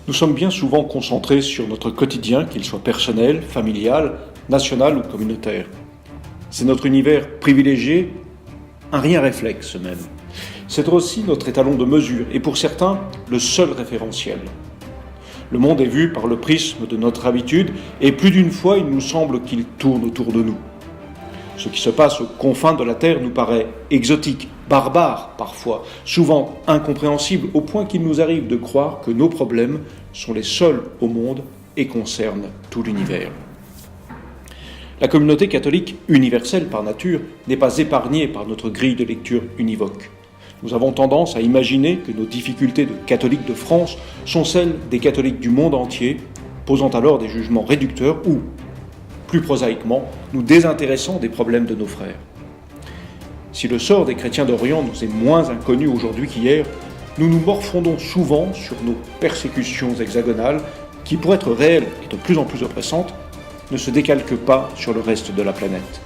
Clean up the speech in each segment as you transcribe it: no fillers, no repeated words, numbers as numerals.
Nous sommes bien souvent concentrés sur notre quotidien, qu'il soit personnel, familial, national ou communautaire. C'est notre univers privilégié, un rien réflexe même. C'est aussi notre étalon de mesure et pour certains, le seul référentiel. Le monde est vu par le prisme de notre habitude et plus d'une fois il nous semble qu'il tourne autour de nous. Ce qui se passe aux confins de la Terre nous paraît exotique, barbare parfois, souvent incompréhensible au point qu'il nous arrive de croire que nos problèmes sont les seuls au monde et concernent tout l'univers. La communauté catholique universelle par nature n'est pas épargnée par notre grille de lecture univoque. Nous avons tendance à imaginer que nos difficultés de catholiques de France sont celles des catholiques du monde entier, posant alors des jugements réducteurs ou, plus prosaïquement, nous désintéressant des problèmes de nos frères. Si le sort des chrétiens d'Orient nous est moins inconnu aujourd'hui qu'hier, nous nous morfondons souvent sur nos persécutions hexagonales qui, pour être réelles et de plus en plus oppressantes, ne se décalquent pas sur le reste de la planète.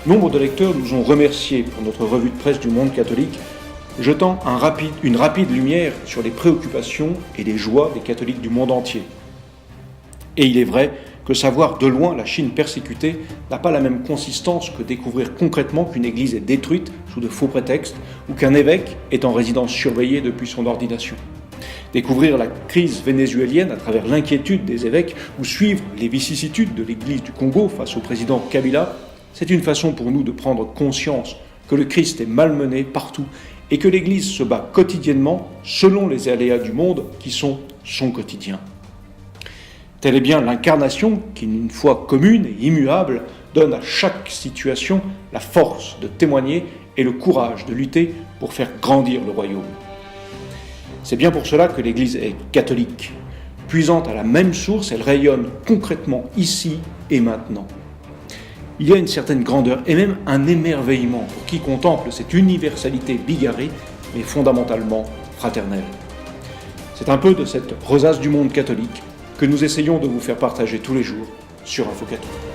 Nombre de lecteurs nous ont remerciés pour notre revue de presse du monde catholique, jetant une rapide lumière sur les préoccupations et les joies des catholiques du monde entier. Et il est vrai que savoir de loin la Chine persécutée n'a pas la même consistance que découvrir concrètement qu'une église est détruite sous de faux prétextes ou qu'un évêque est en résidence surveillée depuis son ordination. Découvrir la crise vénézuélienne à travers l'inquiétude des évêques ou suivre les vicissitudes de l'église du Congo face au président Kabila, c'est une façon pour nous de prendre conscience que le Christ est malmené partout et que l'Église se bat quotidiennement selon les aléas du monde qui sont son quotidien. Telle est bien l'incarnation qui, une foi commune et immuable, donne à chaque situation la force de témoigner et le courage de lutter pour faire grandir le royaume. C'est bien pour cela que l'Église est catholique. Puisant à la même source, elle rayonne concrètement ici et maintenant. Il y a une certaine grandeur et même un émerveillement pour qui contemple cette universalité bigarrée, mais fondamentalement fraternelle. C'est un peu de cette rosace du monde catholique que nous essayons de vous faire partager tous les jours sur InfoCatholique.